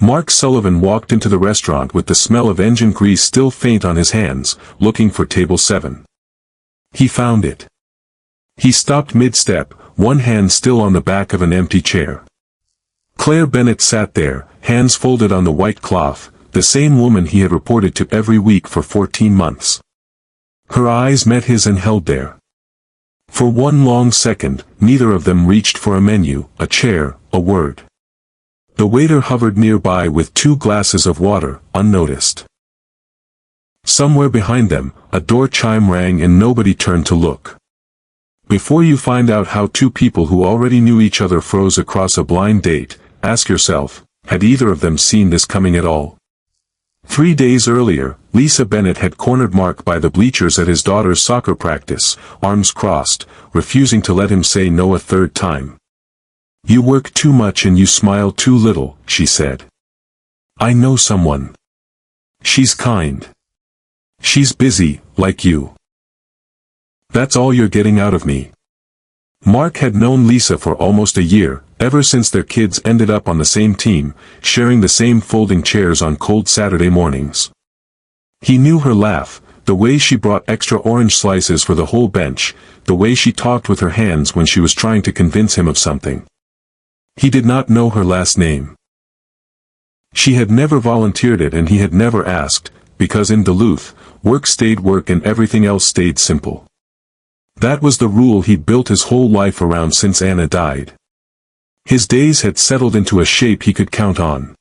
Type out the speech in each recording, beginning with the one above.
Mark Sullivan walked into the restaurant with the smell of engine grease still faint on his hands, looking for table 7. He found it. He stopped mid-step, one hand still on the back of an empty chair. Claire Bennett sat there, hands folded on the white cloth, the same woman he had reported to every week for 14 months. Her eyes met his and held there. For one long second, neither of them reached for a menu, a chair, a word. The waiter hovered nearby with 2 glasses of water, unnoticed. Somewhere behind them, a door chime rang and nobody turned to look. Before you find out how 2 people who already knew each other froze across a blind date, ask yourself, had either of them seen this coming at all? 3 days earlier, Lisa Bennett had cornered Mark by the bleachers at his daughter's soccer practice, arms crossed, refusing to let him say no a third time. "You work too much and you smile too little," she said. "I know someone. She's kind. She's busy, like you. That's all you're getting out of me." Mark had known Lisa for almost a year, ever since their kids ended up on the same team, sharing the same folding chairs on cold Saturday mornings. He knew her laugh, the way she brought extra orange slices for the whole bench, the way she talked with her hands when she was trying to convince him of something. He did not know her last name. She had never volunteered it and he had never asked, because in Duluth, work stayed work and everything else stayed simple. That was the rule he'd built his whole life around since Anna died. His days had settled into a shape he could count on.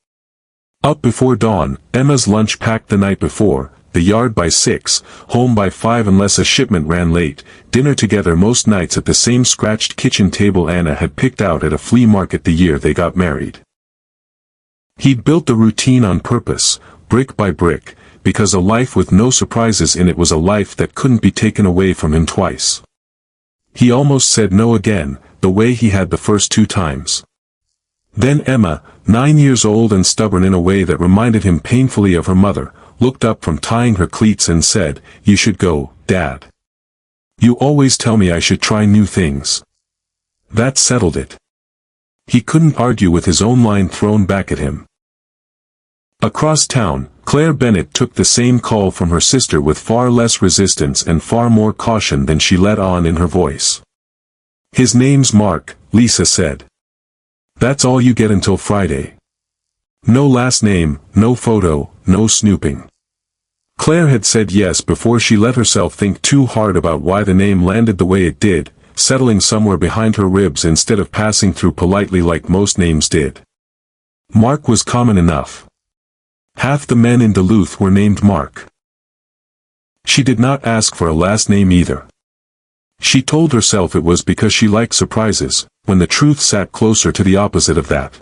Up before dawn, Emma's lunch packed the night before, the yard by 6, home by 5 unless a shipment ran late, dinner together most nights at the same scratched kitchen table Anna had picked out at a flea market the year they got married. He'd built the routine on purpose, brick by brick, because a life with no surprises in it was a life that couldn't be taken away from him twice. He almost said no again, the way he had the first 2 times. Then Emma, 9 years old and stubborn in a way that reminded him painfully of her mother, looked up from tying her cleats and said, "You should go, Dad. You always tell me I should try new things." That settled it. He couldn't argue with his own line thrown back at him. Across town, Claire Bennett took the same call from her sister with far less resistance and far more caution than she let on in her voice. "His name's Mark," Lisa said. "That's all you get until Friday. No last name, no photo, no snooping." Claire had said yes before she let herself think too hard about why the name landed the way it did, settling somewhere behind her ribs instead of passing through politely like most names did. Mark was common enough. Half the men in Duluth were named Mark. She did not ask for a last name either. She told herself it was because she liked surprises, when the truth sat closer to the opposite of that.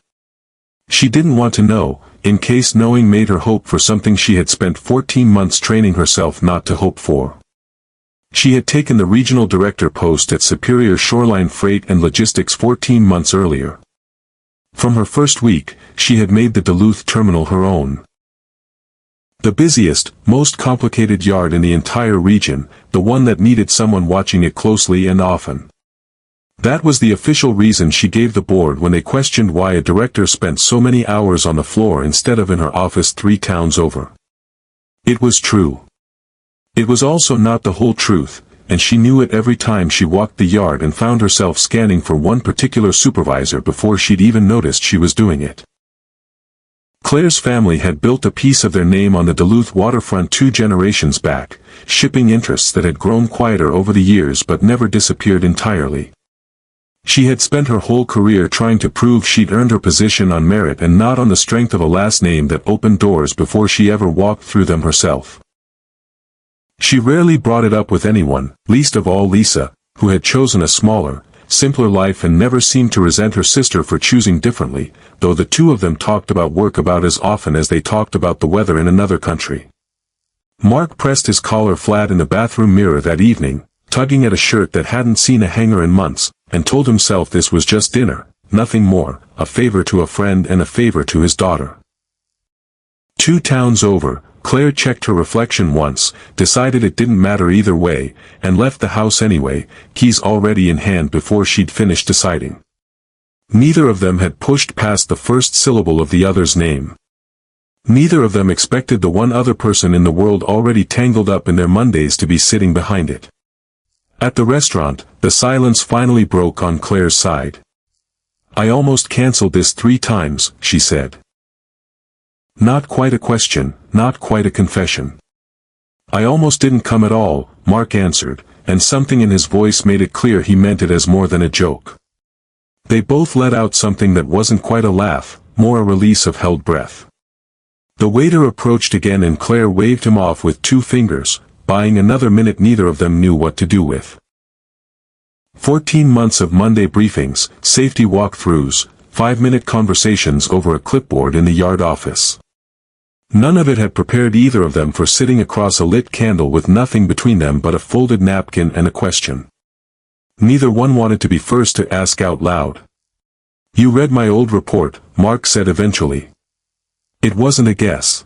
She didn't want to know, in case knowing made her hope for something she had spent 14 months training herself not to hope for. She had taken the regional director post at Superior Shoreline Freight and Logistics 14 months earlier. From her first week, she had made the Duluth terminal her own. The busiest, most complicated yard in the entire region, the one that needed someone watching it closely and often. That was the official reason she gave the board when they questioned why a director spent so many hours on the floor instead of in her office 3 towns over. It was true. It was also not the whole truth, and she knew it every time she walked the yard and found herself scanning for one particular supervisor before she'd even noticed she was doing it. Claire's family had built a piece of their name on the Duluth waterfront 2 generations back, shipping interests that had grown quieter over the years but never disappeared entirely. She had spent her whole career trying to prove she'd earned her position on merit and not on the strength of a last name that opened doors before she ever walked through them herself. She rarely brought it up with anyone, least of all Lisa, who had chosen a smaller, simpler life and never seemed to resent her sister for choosing differently, though the 2 of them talked about work about as often as they talked about the weather in another country. Mark pressed his collar flat in the bathroom mirror that evening, tugging at a shirt that hadn't seen a hanger in months, and told himself this was just dinner, nothing more, a favor to a friend and a favor to his daughter. 2 towns over, Claire checked her reflection once, decided it didn't matter either way, and left the house anyway, keys already in hand before she'd finished deciding. Neither of them had pushed past the first syllable of the other's name. Neither of them expected the one other person in the world already tangled up in their Mondays to be sitting behind it. At the restaurant, the silence finally broke on Claire's side. "I almost canceled this 3 times, she said. Not quite a question, not quite a confession. "I almost didn't come at all," Mark answered, and something in his voice made it clear he meant it as more than a joke. They both let out something that wasn't quite a laugh, more a release of held breath. The waiter approached again and Claire waved him off with 2 fingers, buying another minute neither of them knew what to do with. 14 months of Monday briefings, safety walkthroughs, 5-minute conversations over a clipboard in the yard office. None of it had prepared either of them for sitting across a lit candle with nothing between them but a folded napkin and a question. Neither one wanted to be first to ask out loud. "You read my old report," Mark said eventually. It wasn't a guess.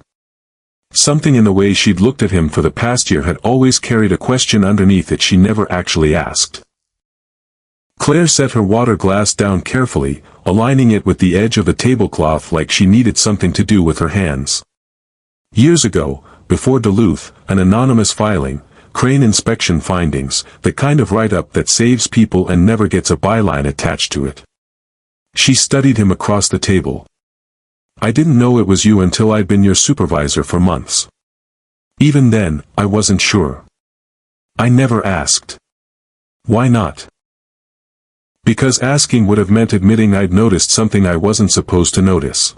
Something in the way she'd looked at him for the past year had always carried a question underneath it she never actually asked. Claire set her water glass down carefully, aligning it with the edge of the tablecloth like she needed something to do with her hands. Years ago, before Duluth, an anonymous filing, crane inspection findings, the kind of write-up that saves people and never gets a byline attached to it. She studied him across the table. "I didn't know it was you until I'd been your supervisor for months. Even then, I wasn't sure. I never asked." "Why not?" "Because asking would have meant admitting I'd noticed something I wasn't supposed to notice."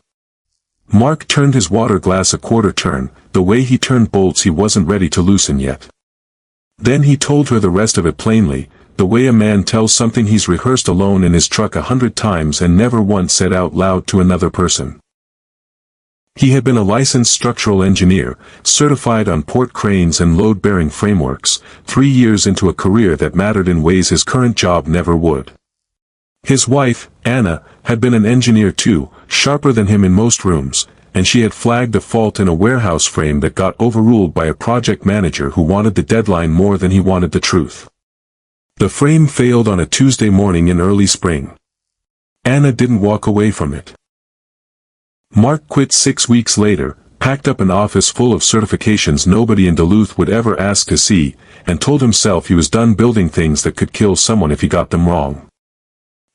Mark turned his water glass a quarter turn, the way he turned bolts he wasn't ready to loosen yet. Then he told her the rest of it plainly, the way a man tells something he's rehearsed alone in his truck 100 times and never once said out loud to another person. He had been a licensed structural engineer, certified on port cranes and load-bearing frameworks, 3 years into a career that mattered in ways his current job never would. His wife, Anna, had been an engineer too, sharper than him in most rooms, and she had flagged a fault in a warehouse frame that got overruled by a project manager who wanted the deadline more than he wanted the truth. The frame failed on a Tuesday morning in early spring. Anna didn't walk away from it. Mark quit 6 weeks later, packed up an office full of certifications nobody in Duluth would ever ask to see, and told himself he was done building things that could kill someone if he got them wrong.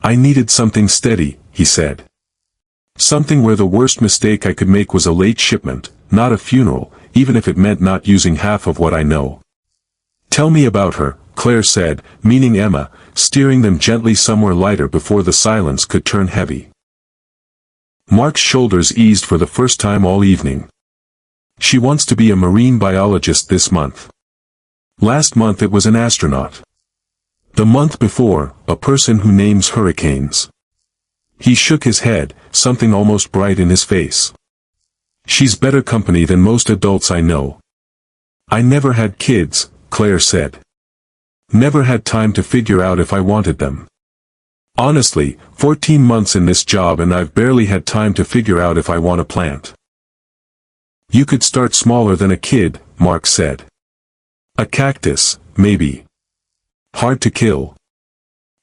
"I needed something steady," he said. "Something where the worst mistake I could make was a late shipment, not a funeral, even if it meant not using half of what I know." "Tell me about her," Claire said, meaning Emma, steering them gently somewhere lighter before the silence could turn heavy. Mark's shoulders eased for the first time all evening. "She wants to be a marine biologist this month. Last month it was an astronaut. The month before, a person who names hurricanes." He shook his head, something almost bright in his face. "She's better company than most adults I know." "I never had kids," Claire said. "Never had time to figure out if I wanted them. Honestly, 14 months in this job and I've barely had time to figure out if I want a plant." "You could start smaller than a kid," Mark said. "A cactus, maybe. Hard to kill.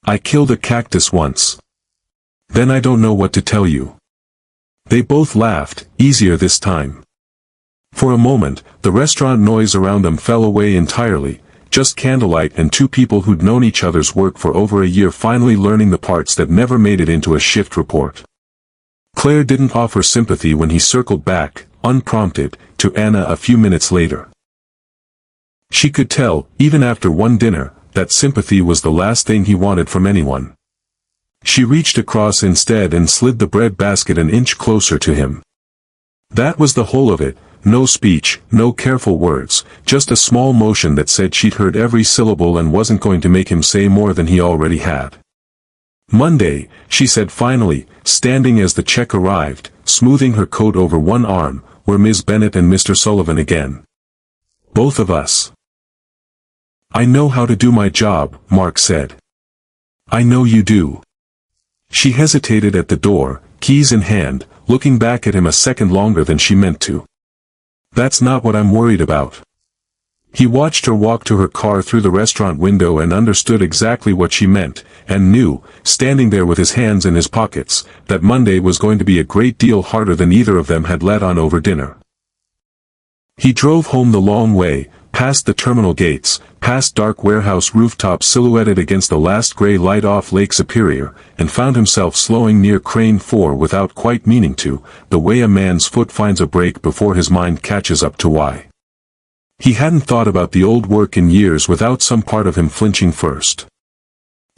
I killed a cactus once. Then I don't know what to tell you." They both laughed, easier this time. For a moment, the restaurant noise around them fell away entirely, just candlelight and 2 people who'd known each other's work for over a year finally learning the parts that never made it into a shift report. Claire didn't offer sympathy when he circled back, unprompted, to Anna a few minutes later. She could tell, even after one dinner, that sympathy was the last thing he wanted from anyone. She reached across instead and slid the bread basket an inch closer to him. That was the whole of it. No speech, no careful words, just a small motion that said she'd heard every syllable and wasn't going to make him say more than he already had. "Monday," she said finally, standing as the check arrived, smoothing her coat over one arm, "were Ms. Bennett and Mr. Sullivan again. Both of us." "I know how to do my job," Mark said. "I know you do." She hesitated at the door, keys in hand, looking back at him a second longer than she meant to. "That's not what I'm worried about." He watched her walk to her car through the restaurant window and understood exactly what she meant, and knew, standing there with his hands in his pockets, that Monday was going to be a great deal harder than either of them had let on over dinner. He drove home the long way, past the terminal gates, past dark warehouse rooftops silhouetted against the last gray light off Lake Superior, and found himself slowing near Crane 4 without quite meaning to, the way a man's foot finds a brake before his mind catches up to why. He hadn't thought about the old work in years without some part of him flinching first.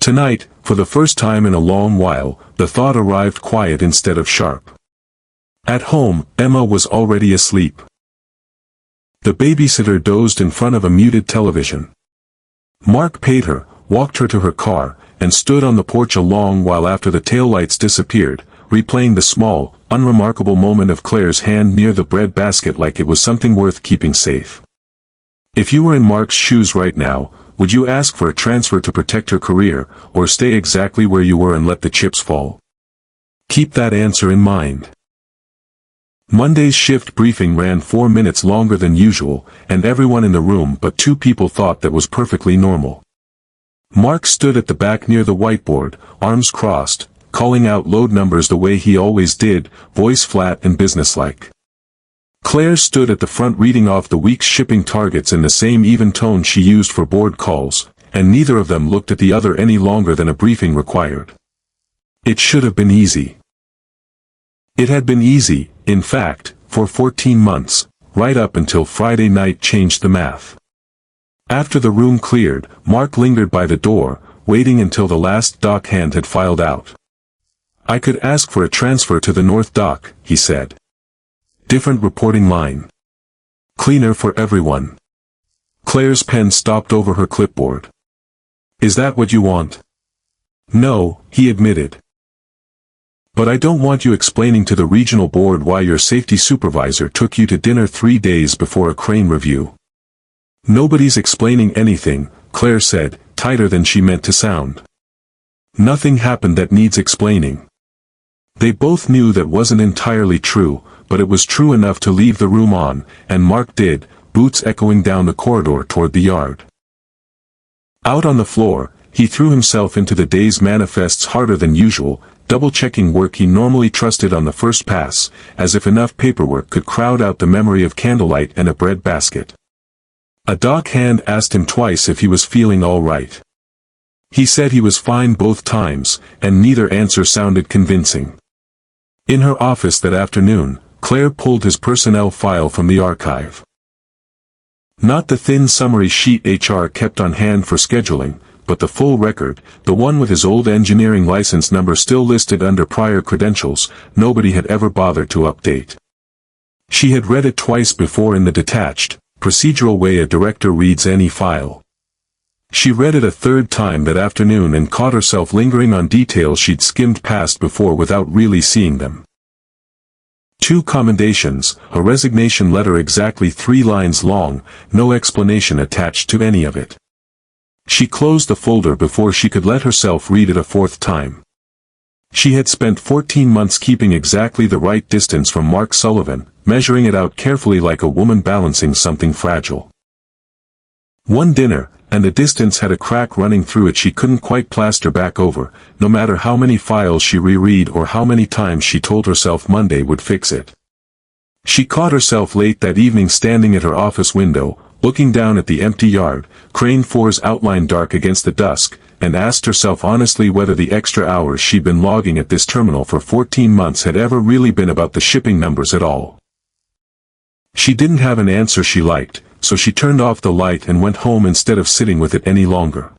Tonight, for the first time in a long while, the thought arrived quiet instead of sharp. At home, Emma was already asleep. The babysitter dozed in front of a muted television. Mark paid her, walked her to her car, and stood on the porch a long while after the taillights disappeared, replaying the small, unremarkable moment of Claire's hand near the bread basket like it was something worth keeping safe. If you were in Mark's shoes right now, would you ask for a transfer to protect her career, or stay exactly where you were and let the chips fall? Keep that answer in mind. Monday's shift briefing ran 4 minutes longer than usual, and everyone in the room but 2 people thought that was perfectly normal. Mark stood at the back near the whiteboard, arms crossed, calling out load numbers the way he always did, voice flat and businesslike. Claire stood at the front reading off the week's shipping targets in the same even tone she used for board calls, and neither of them looked at the other any longer than a briefing required. It should have been easy. It had been easy, in fact, for 14 months, right up until Friday night changed the math. After the room cleared, Mark lingered by the door, waiting until the last dock hand had filed out. I could ask for a transfer to the North Dock, he said. Different reporting line. Cleaner for everyone. Claire's pen stopped over her clipboard. Is that what you want? No, he admitted. But I don't want you explaining to the regional board why your safety supervisor took you to dinner 3 days before a crane review. Nobody's explaining anything, Claire said, tighter than she meant to sound. Nothing happened that needs explaining. They both knew that wasn't entirely true, but it was true enough to leave the room on, and Mark did, boots echoing down the corridor toward the yard. Out on the floor, he threw himself into the day's manifests harder than usual, double-checking work he normally trusted on the first pass, as if enough paperwork could crowd out the memory of candlelight and a bread basket. A dock hand asked him twice if he was feeling all right. He said he was fine both times, and neither answer sounded convincing. In her office that afternoon, Claire pulled his personnel file from the archive. Not the thin summary sheet HR kept on hand for scheduling, but the full record, the one with his old engineering license number still listed under prior credentials, nobody had ever bothered to update. She had read it twice before in the detached, procedural way a director reads any file. She read it a third time that afternoon and caught herself lingering on details she'd skimmed past before without really seeing them. 2 commendations, a resignation letter exactly 3 lines long, no explanation attached to any of it. She closed the folder before she could let herself read it a 4th time. She had spent 14 months keeping exactly the right distance from Mark Sullivan, measuring it out carefully like a woman balancing something fragile. One dinner, and the distance had a crack running through it she couldn't quite plaster back over, no matter how many files she reread or how many times she told herself Monday would fix it. She caught herself late that evening standing at her office window, looking down at the empty yard, Crane 4's outline dark against the dusk, and asked herself honestly whether the extra hours she'd been logging at this terminal for 14 months had ever really been about the shipping numbers at all. She didn't have an answer she liked, so she turned off the light and went home instead of sitting with it any longer.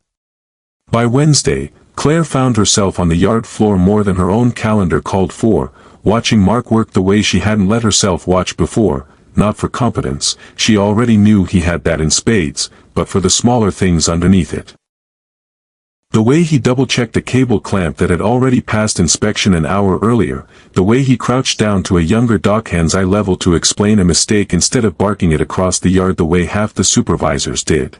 By Wednesday, Claire found herself on the yard floor more than her own calendar called for, watching Mark work the way she hadn't let herself watch before, not for competence, she already knew he had that in spades, but for the smaller things underneath it. The way he double-checked a cable clamp that had already passed inspection an hour earlier, the way he crouched down to a younger dockhand's eye level to explain a mistake instead of barking it across the yard the way half the supervisors did.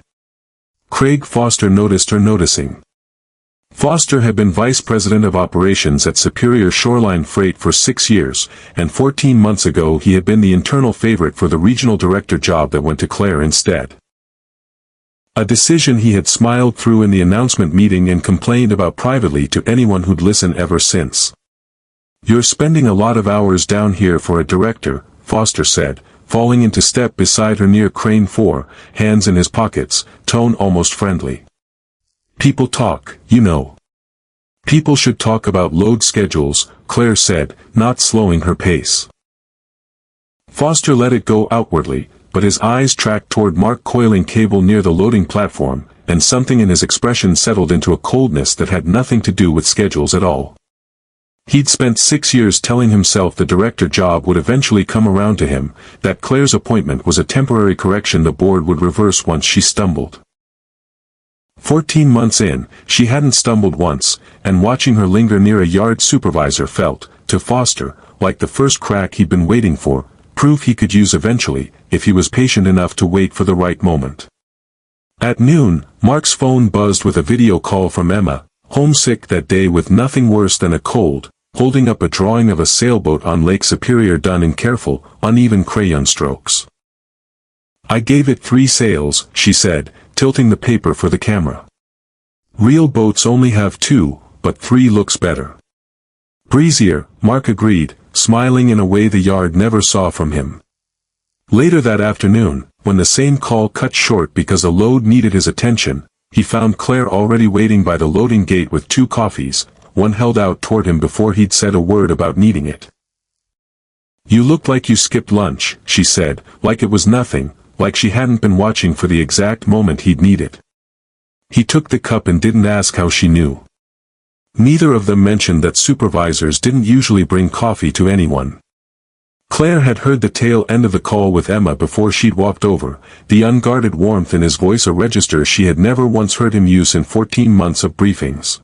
Craig Foster noticed her noticing. Foster had been vice president of operations at Superior Shoreline Freight for 6 years, and 14 months ago he had been the internal favorite for the regional director job that went to Claire instead. A decision he had smiled through in the announcement meeting and complained about privately to anyone who'd listened ever since. "You're spending a lot of hours down here for a director," Foster said, falling into step beside her near crane 4, hands in his pockets, tone almost friendly. "People talk, you know. People should talk about load schedules," Claire said, not slowing her pace. Foster let it go outwardly, but his eyes tracked toward Mark coiling cable near the loading platform, and something in his expression settled into a coldness that had nothing to do with schedules at all. He'd spent 6 years telling himself the director job would eventually come around to him, that Claire's appointment was a temporary correction the board would reverse once she stumbled. 14 months in, she hadn't stumbled once, and watching her linger near a yard supervisor felt, to Foster, like the first crack he'd been waiting for, proof he could use eventually, if he was patient enough to wait for the right moment. At noon, Mark's phone buzzed with a video call from Emma, homesick that day with nothing worse than a cold, holding up a drawing of a sailboat on Lake Superior done in careful, uneven crayon strokes. "I gave it 3 sails," she said, tilting the paper for the camera. "Real boats only have 2, but 3 looks better." "Breezier," Mark agreed, smiling in a way the yard never saw from him. Later that afternoon, when the same call cut short because a load needed his attention, he found Claire already waiting by the loading gate with 2 coffees, one held out toward him before he'd said a word about needing it. "You looked like you skipped lunch," she said, like it was nothing, like she hadn't been watching for the exact moment he'd need it. He took the cup and didn't ask how she knew. Neither of them mentioned that supervisors didn't usually bring coffee to anyone. Claire had heard the tail end of the call with Emma before she'd walked over, the unguarded warmth in his voice a register she had never once heard him use in 14 months of briefings.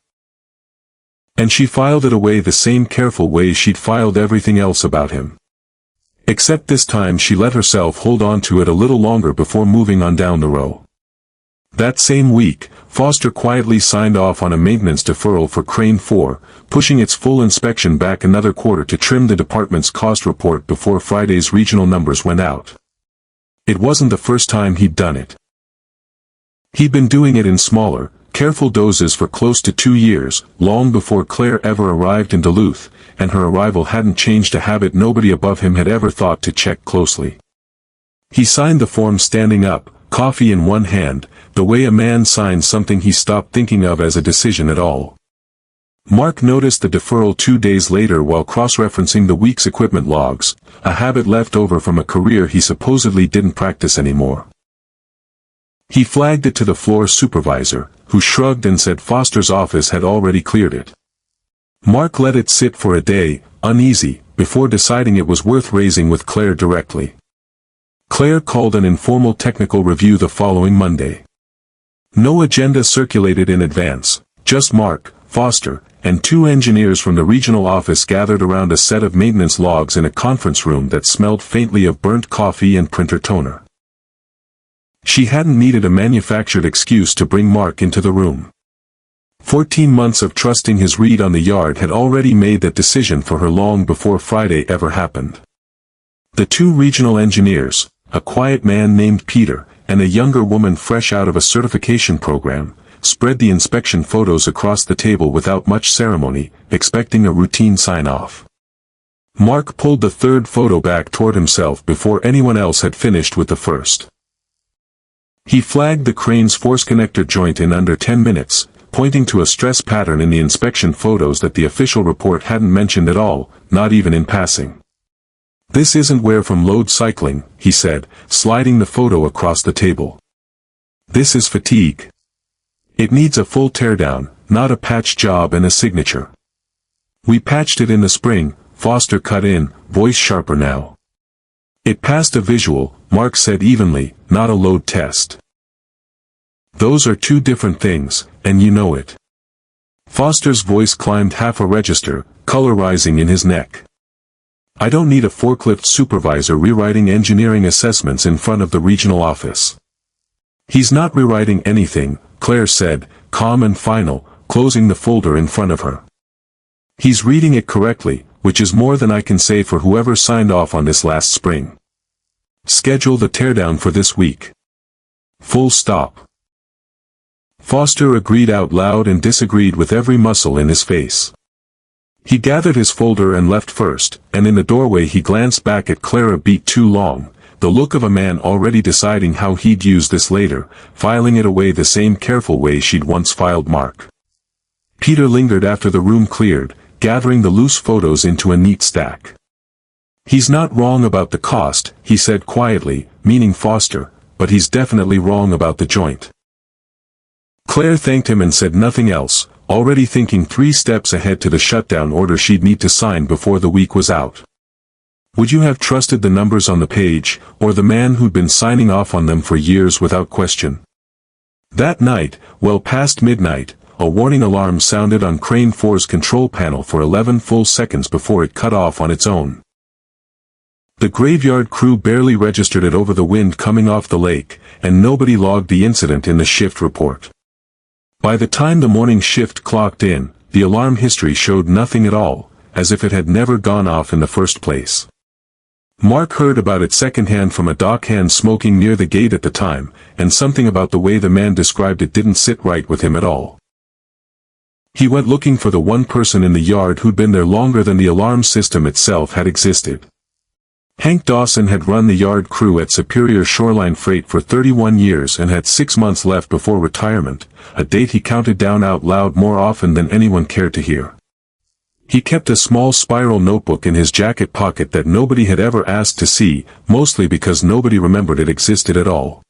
And she filed it away the same careful way she'd filed everything else about him. Except this time she let herself hold on to it a little longer before moving on down the row. That same week, Foster quietly signed off on a maintenance deferral for Crane 4, pushing its full inspection back another quarter to trim the department's cost report before Friday's regional numbers went out. It wasn't the first time he'd done it. He'd been doing it in smaller, careful doses for close to 2 years, long before Claire ever arrived in Duluth, and her arrival hadn't changed a habit nobody above him had ever thought to check closely. He signed the form standing up, coffee in one hand, the way a man signs something he stopped thinking of as a decision at all. Mark noticed the deferral 2 days later while cross-referencing the week's equipment logs, a habit left over from a career he supposedly didn't practice anymore. He flagged it to the floor supervisor, who shrugged and said Foster's office had already cleared it. Mark let it sit for a day, uneasy, before deciding it was worth raising with Claire directly. Claire called an informal technical review the following Monday. No agenda circulated in advance, just Mark, Foster, and 2 engineers from the regional office gathered around a set of maintenance logs in a conference room that smelled faintly of burnt coffee and printer toner. She hadn't needed a manufactured excuse to bring Mark into the room. 14 months of trusting his read on the yard had already made that decision for her long before Friday ever happened. The 2 regional engineers, a quiet man named Peter, and a younger woman fresh out of a certification program, spread the inspection photos across the table without much ceremony, expecting a routine sign-off. Mark pulled the 3rd photo back toward himself before anyone else had finished with the first. He flagged the crane's force connector joint in under 10 minutes, pointing to a stress pattern in the inspection photos that the official report hadn't mentioned at all, not even in passing. "This isn't wear from load cycling," he said, sliding the photo across the table. "This is fatigue. It needs a full teardown, not a patch job and a signature." "We patched it in the spring," Foster cut in, voice sharper now. "It passed a visual," Mark said evenly, "not a load test. Those are 2 different things, and you know it." Foster's voice climbed half a register, color rising in his neck. "I don't need a forklift supervisor rewriting engineering assessments in front of the regional office." "He's not rewriting anything," Claire said, calm and final, closing the folder in front of her. "He's reading it correctly, which is more than I can say for whoever signed off on this last spring. Schedule the teardown for this week. Full stop." Foster agreed out loud and disagreed with every muscle in his face. He gathered his folder and left first, and in the doorway he glanced back at Claire a beat too long, the look of a man already deciding how he'd use this later, filing it away the same careful way she'd once filed Mark. Peter lingered after the room cleared, gathering the loose photos into a neat stack. "He's not wrong about the cost," he said quietly, meaning Foster, "but he's definitely wrong about the joint." Claire thanked him and said nothing else, already thinking 3 steps ahead to the shutdown order she'd need to sign before the week was out. Would you have trusted the numbers on the page, or the man who'd been signing off on them for years without question? That night, well past midnight, a warning alarm sounded on Crane 4's control panel for 11 full seconds before it cut off on its own. The graveyard crew barely registered it over the wind coming off the lake, and nobody logged the incident in the shift report. By the time the morning shift clocked in, the alarm history showed nothing at all, as if it had never gone off in the first place. Mark heard about it secondhand from a dockhand smoking near the gate at the time, and something about the way the man described it didn't sit right with him at all. He went looking for the one person in the yard who'd been there longer than the alarm system itself had existed. Hank Dawson had run the yard crew at Superior Shoreline Freight for 31 years and had 6 months left before retirement, a date he counted down out loud more often than anyone cared to hear. He kept a small spiral notebook in his jacket pocket that nobody had ever asked to see, mostly because nobody remembered it existed at all.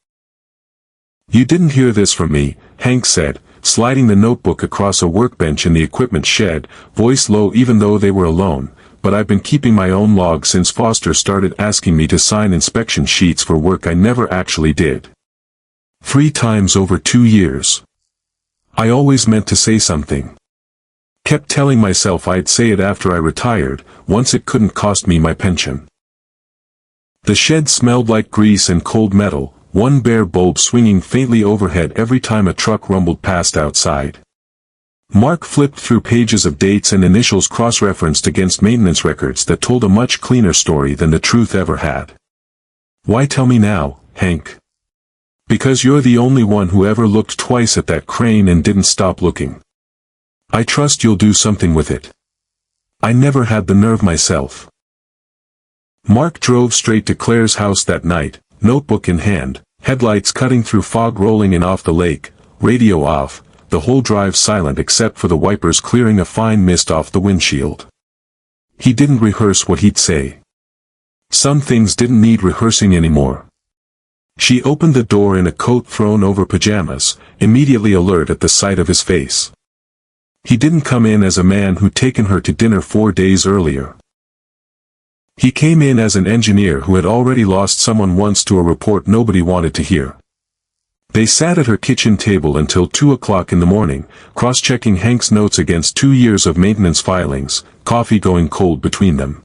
"You didn't hear this from me," Hank said, sliding the notebook across a workbench in the equipment shed, voice low even though they were alone, "but I've been keeping my own log since Foster started asking me to sign inspection sheets for work I never actually did. 3 times over 2 years. I always meant to say something. Kept telling myself I'd say it after I retired, once it couldn't cost me my pension." The shed smelled like grease and cold metal, one bare bulb swinging faintly overhead every time a truck rumbled past outside. Mark flipped through pages of dates and initials cross-referenced against maintenance records that told a much cleaner story than the truth ever had. "Why tell me now, Hank?" "Because you're the only one who ever looked twice at that crane and didn't stop looking. I trust you'll do something with it. I never had the nerve myself." Mark drove straight to Claire's house that night, notebook in hand, headlights cutting through fog rolling in off the lake, radio off, the whole drive silent except for the wipers clearing a fine mist off the windshield. He didn't rehearse what he'd say. Some things didn't need rehearsing anymore. She opened the door in a coat thrown over pajamas, immediately alert at the sight of his face. He didn't come in as a man who'd taken her to dinner 4 days earlier. He came in as an engineer who had already lost someone once to a report nobody wanted to hear. They sat at her kitchen table until 2 o'clock in the morning, cross-checking Hank's notes against 2 years of maintenance filings, coffee going cold between them.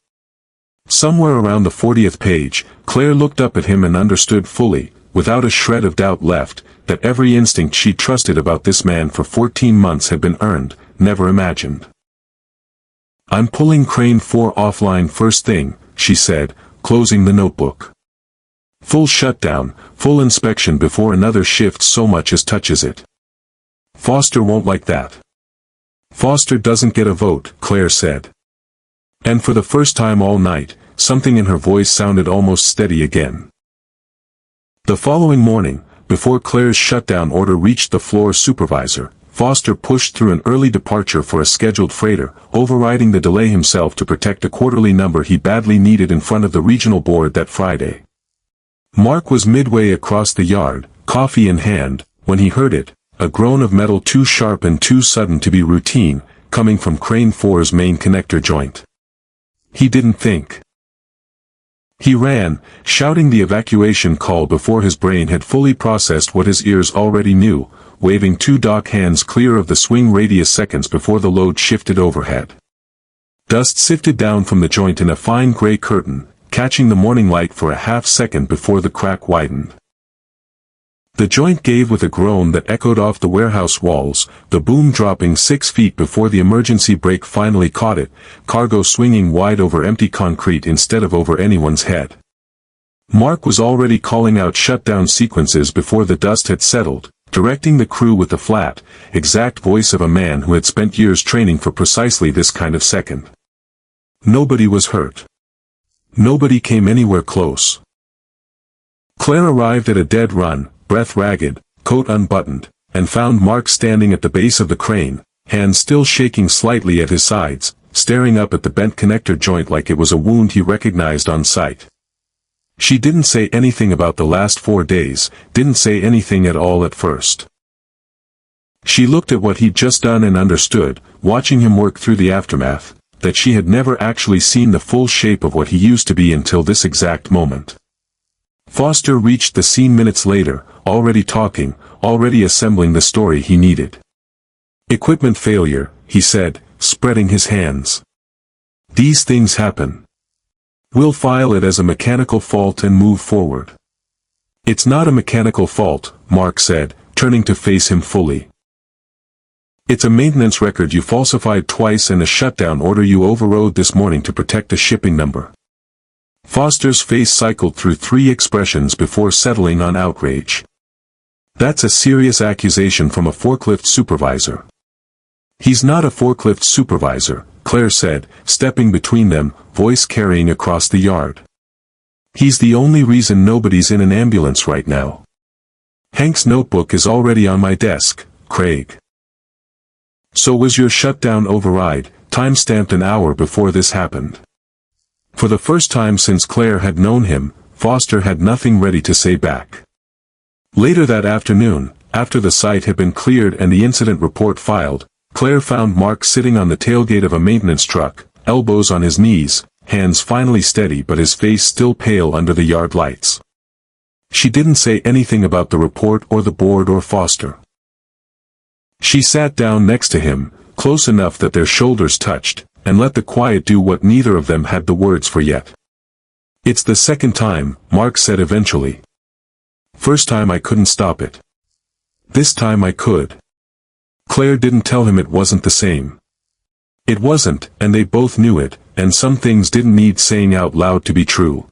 Somewhere around the 40th page, Claire looked up at him and understood fully, without a shred of doubt left, that every instinct she trusted about this man for 14 months had been earned, never imagined. "I'm pulling Crane 4 offline first thing," she said, closing the notebook. "Full shutdown, full inspection before another shift so much as touches it. Foster won't like that." "Foster doesn't get a vote," Claire said. And for the first time all night, something in her voice sounded almost steady again. The following morning, before Claire's shutdown order reached the floor supervisor, Foster pushed through an early departure for a scheduled freighter, overriding the delay himself to protect a quarterly number he badly needed in front of the regional board that Friday. Mark was midway across the yard, coffee in hand, when he heard it, a groan of metal too sharp and too sudden to be routine, coming from Crane 4's main connector joint. He didn't think. He ran, shouting the evacuation call before his brain had fully processed what his ears already knew, waving 2 dock hands clear of the swing radius seconds before the load shifted overhead. Dust sifted down from the joint in a fine gray curtain, catching the morning light for a half second before the crack widened. The joint gave with a groan that echoed off the warehouse walls, the boom dropping 6 feet before the emergency brake finally caught it, cargo swinging wide over empty concrete instead of over anyone's head. Mark was already calling out shutdown sequences before the dust had settled, directing the crew with the flat, exact voice of a man who had spent years training for precisely this kind of second. Nobody was hurt. Nobody came anywhere close. Claire arrived at a dead run, breath ragged, coat unbuttoned, and found Mark standing at the base of the crane, hands still shaking slightly at his sides, staring up at the bent connector joint like it was a wound he recognized on sight. She didn't say anything about the last 4 days, didn't say anything at all at first. She looked at what he'd just done and understood, watching him work through the aftermath, that she had never actually seen the full shape of what he used to be until this exact moment. Foster reached the scene minutes later, already talking, already assembling the story he needed. "Equipment failure," he said, spreading his hands. "These things happen. We'll file it as a mechanical fault and move forward." "It's not a mechanical fault," Mark said, turning to face him fully. "It's a maintenance record you falsified twice and a shutdown order you overrode this morning to protect a shipping number." Foster's face cycled through 3 expressions before settling on outrage. "That's a serious accusation from a forklift supervisor." "He's not a forklift supervisor," Claire said, stepping between them, voice carrying across the yard. "He's the only reason nobody's in an ambulance right now. Hank's notebook is already on my desk, Craig. So was your shutdown override, time-stamped an hour before this happened." For the first time since Claire had known him, Foster had nothing ready to say back. Later that afternoon, after the site had been cleared and the incident report filed, Claire found Mark sitting on the tailgate of a maintenance truck, elbows on his knees, hands finally steady but his face still pale under the yard lights. She didn't say anything about the report or the board or Foster. She sat down next to him, close enough that their shoulders touched, and let the quiet do what neither of them had the words for yet. "It's the second time," Mark said eventually. "First time I couldn't stop it. This time I could." Claire didn't tell him it wasn't the same. It wasn't, and they both knew it, and some things didn't need saying out loud to be true.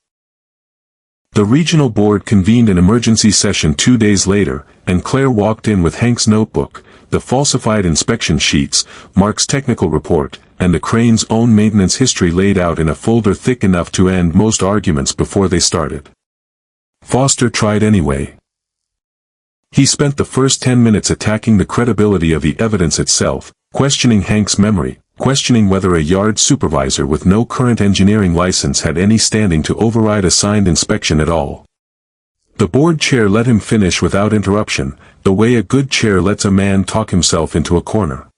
The regional board convened an emergency session 2 days later, and Claire walked in with Hank's notebook, the falsified inspection sheets, Mark's technical report, and the crane's own maintenance history laid out in a folder thick enough to end most arguments before they started. Foster tried anyway. He spent the first 10 minutes attacking the credibility of the evidence itself, questioning Hank's memory, questioning whether a yard supervisor with no current engineering license had any standing to override a signed inspection at all. The board chair let him finish without interruption, the way a good chair lets a man talk himself into a corner.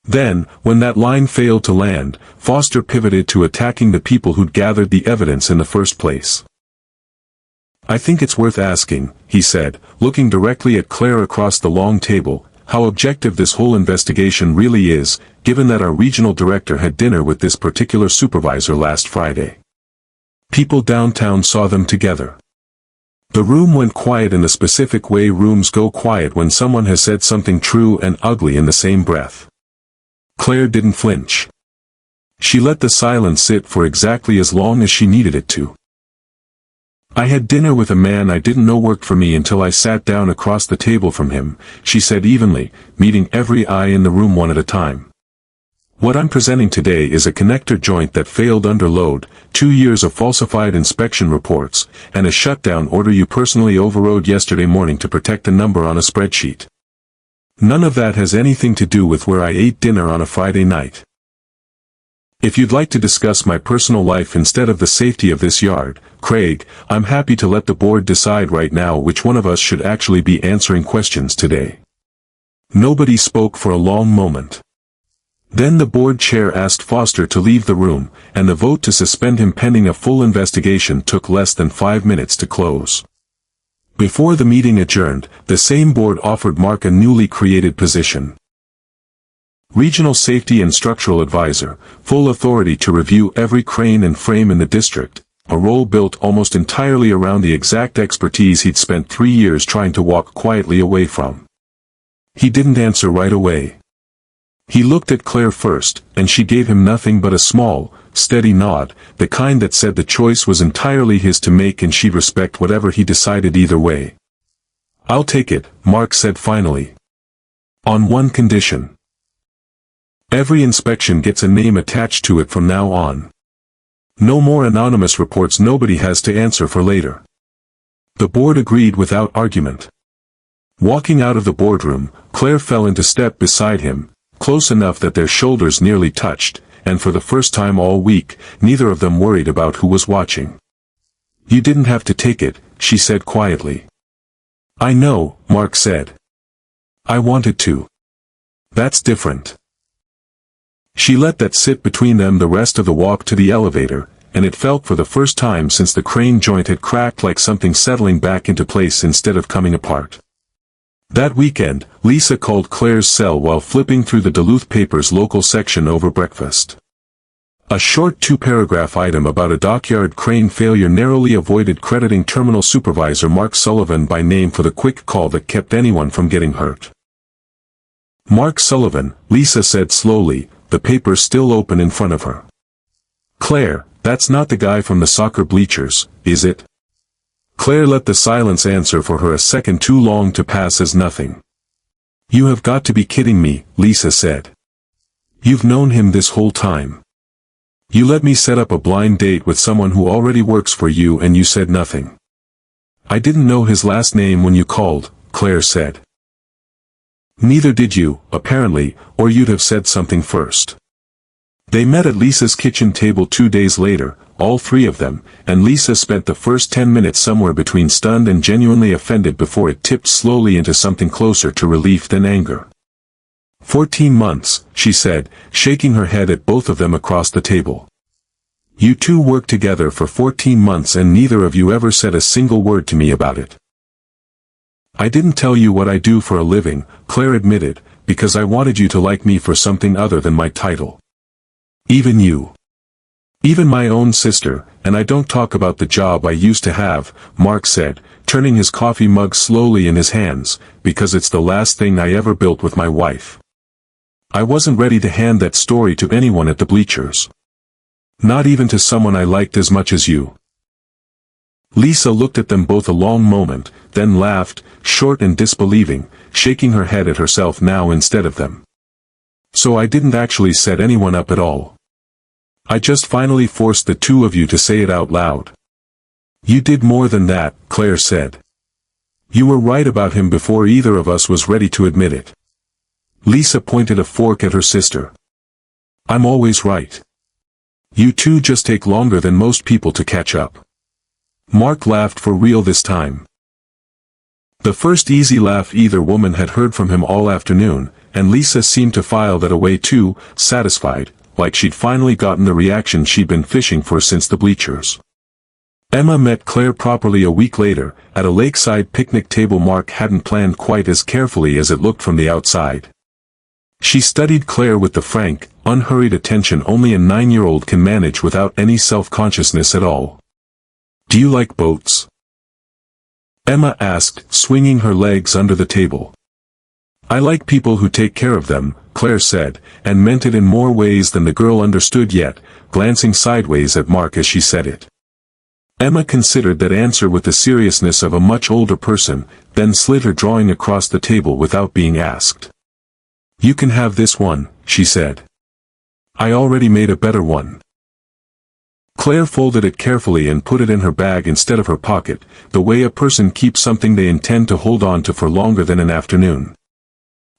Then, when that line failed to land, Foster pivoted to attacking the people who'd gathered the evidence in the first place. "I think it's worth asking," he said, looking directly at Claire across the long table, "how objective this whole investigation really is, given that our regional director had dinner with this particular supervisor last Friday. People downtown saw them together." The room went quiet in the specific way rooms go quiet when someone has said something true and ugly in the same breath. Claire didn't flinch. She let the silence sit for exactly as long as she needed it to. "I had dinner with a man I didn't know worked for me until I sat down across the table from him," she said evenly, meeting every eye in the room one at a time. "What I'm presenting today is a connector joint that failed under load, 2 years of falsified inspection reports, and a shutdown order you personally overrode yesterday morning to protect a number on a spreadsheet. None of that has anything to do with where I ate dinner on a Friday night. If you'd like to discuss my personal life instead of the safety of this yard, Craig, I'm happy to let the board decide right now which one of us should actually be answering questions today." Nobody spoke for a long moment. Then the board chair asked Foster to leave the room, and the vote to suspend him pending a full investigation took less than 5 minutes to close. Before the meeting adjourned, the same board offered Mark a newly created position. Regional Safety and Structural Advisor, full authority to review every crane and frame in the district, a role built almost entirely around the exact expertise he'd spent 3 years trying to walk quietly away from. He didn't answer right away. He looked at Claire first, and she gave him nothing but a small, steady nod, the kind that said the choice was entirely his to make and she'd respect whatever he decided either way. "I'll take it," Mark said finally. "On one condition. Every inspection gets a name attached to it from now on. No more anonymous reports nobody has to answer for later." The board agreed without argument. Walking out of the boardroom, Claire fell into step beside him, close enough that their shoulders nearly touched, and for the first time all week, neither of them worried about who was watching. "You didn't have to take it," she said quietly. "I know," Mark said. "I wanted to." "That's different." She let that sit between them the rest of the walk to the elevator, and it felt for the first time since the crane joint had cracked like something settling back into place instead of coming apart. That weekend, Lisa called Claire's cell while flipping through the Duluth paper's local section over breakfast. A short two-paragraph item about a dockyard crane failure narrowly avoided crediting terminal supervisor Mark Sullivan by name for the quick call that kept anyone from getting hurt. "Mark Sullivan," Lisa said slowly, the paper still open in front of her. "Claire, that's not the guy from the soccer bleachers, is it?" Claire let the silence answer for her a second too long to pass as nothing. "You have got to be kidding me," Lisa said. "You've known him this whole time. You let me set up a blind date with someone who already works for you and you said nothing." "I didn't know his last name when you called," Claire said. "Neither did you, apparently, or you'd have said something first." They met at Lisa's kitchen table 2 days later, all three of them, and Lisa spent the first 10 minutes somewhere between stunned and genuinely offended before it tipped slowly into something closer to relief than anger. 14 months, she said, shaking her head at both of them across the table. "You two worked together for 14 months and neither of you ever said a single word to me about it." "I didn't tell you what I do for a living," Claire admitted, "because I wanted you to like me for something other than my title. Even you. Even my own sister, and I don't talk about the job I used to have," Mark said, turning his coffee mug slowly in his hands, "because it's the last thing I ever built with my wife. I wasn't ready to hand that story to anyone at the bleachers. Not even to someone I liked as much as you." Lisa looked at them both a long moment, then laughed, short and disbelieving, shaking her head at herself now instead of them. "So I didn't actually set anyone up at all. I just finally forced the two of you to say it out loud." "You did more than that," Claire said. "You were right about him before either of us was ready to admit it." Lisa pointed a fork at her sister. "I'm always right. You two just take longer than most people to catch up." Mark laughed for real this time. The first easy laugh either woman had heard from him all afternoon, and Lisa seemed to file that away too, satisfied, like she'd finally gotten the reaction she'd been fishing for since the bleachers. Emma met Claire properly a week later, at a lakeside picnic table Mark hadn't planned quite as carefully as it looked from the outside. She studied Claire with the frank, unhurried attention only a 9-year-old can manage without any self-consciousness at all. "Do you like boats?" Emma asked, swinging her legs under the table. "I like people who take care of them," Claire said, and meant it in more ways than the girl understood yet, glancing sideways at Mark as she said it. Emma considered that answer with the seriousness of a much older person, then slid her drawing across the table without being asked. "You can have this one," she said. "I already made a better one." Claire folded it carefully and put it in her bag instead of her pocket, the way a person keeps something they intend to hold on to for longer than an afternoon.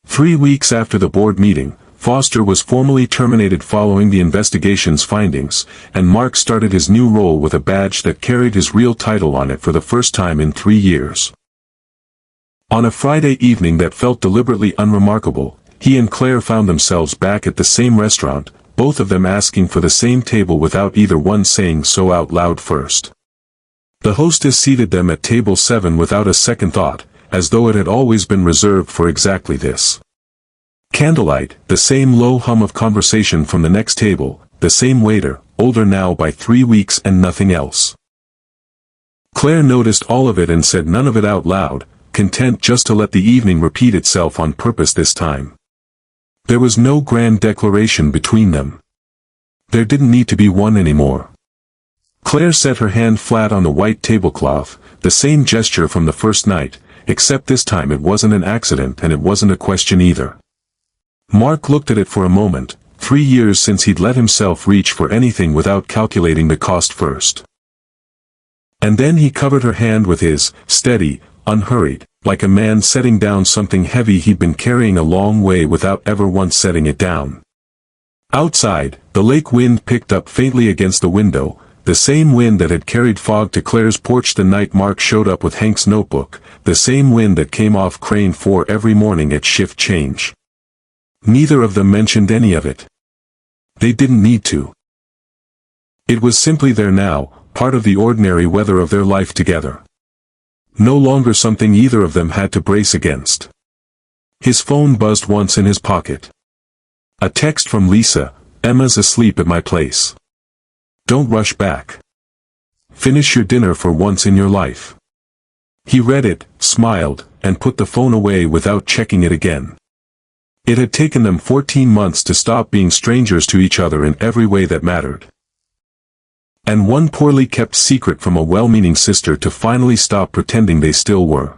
3 weeks after the board meeting, Foster was formally terminated following the investigation's findings, and Mark started his new role with a badge that carried his real title on it for the first time in 3 years. On a Friday evening that felt deliberately unremarkable, he and Claire found themselves back at the same restaurant, both of them asking for the same table without either one saying so out loud first. The hostess seated them at table 7 without a second thought, as though it had always been reserved for exactly this. Candlelight, the same low hum of conversation from the next table, the same waiter, older now by 3 weeks and nothing else. Claire noticed all of it and said none of it out loud, content just to let the evening repeat itself on purpose this time. There was no grand declaration between them. There didn't need to be one anymore. Claire set her hand flat on the white tablecloth, the same gesture from the first night, except this time it wasn't an accident and it wasn't a question either. Mark looked at it for a moment, 3 years since he'd let himself reach for anything without calculating the cost first. And then he covered her hand with his, steady, unhurried, like a man setting down something heavy he'd been carrying a long way without ever once setting it down. Outside, the lake wind picked up faintly against the window, the same wind that had carried fog to Claire's porch the night Mark showed up with Hank's notebook, the same wind that came off Crane 4 every morning at shift change. Neither of them mentioned any of it. They didn't need to. It was simply there now, part of the ordinary weather of their life together. No longer something either of them had to brace against. His phone buzzed once in his pocket. A text from Lisa, "Emma's asleep at my place. Don't rush back. Finish your dinner for once in your life." He read it, smiled, and put the phone away without checking it again. It had taken them 14 months to stop being strangers to each other in every way that mattered. And one poorly kept secret from a well-meaning sister to finally stop pretending they still were.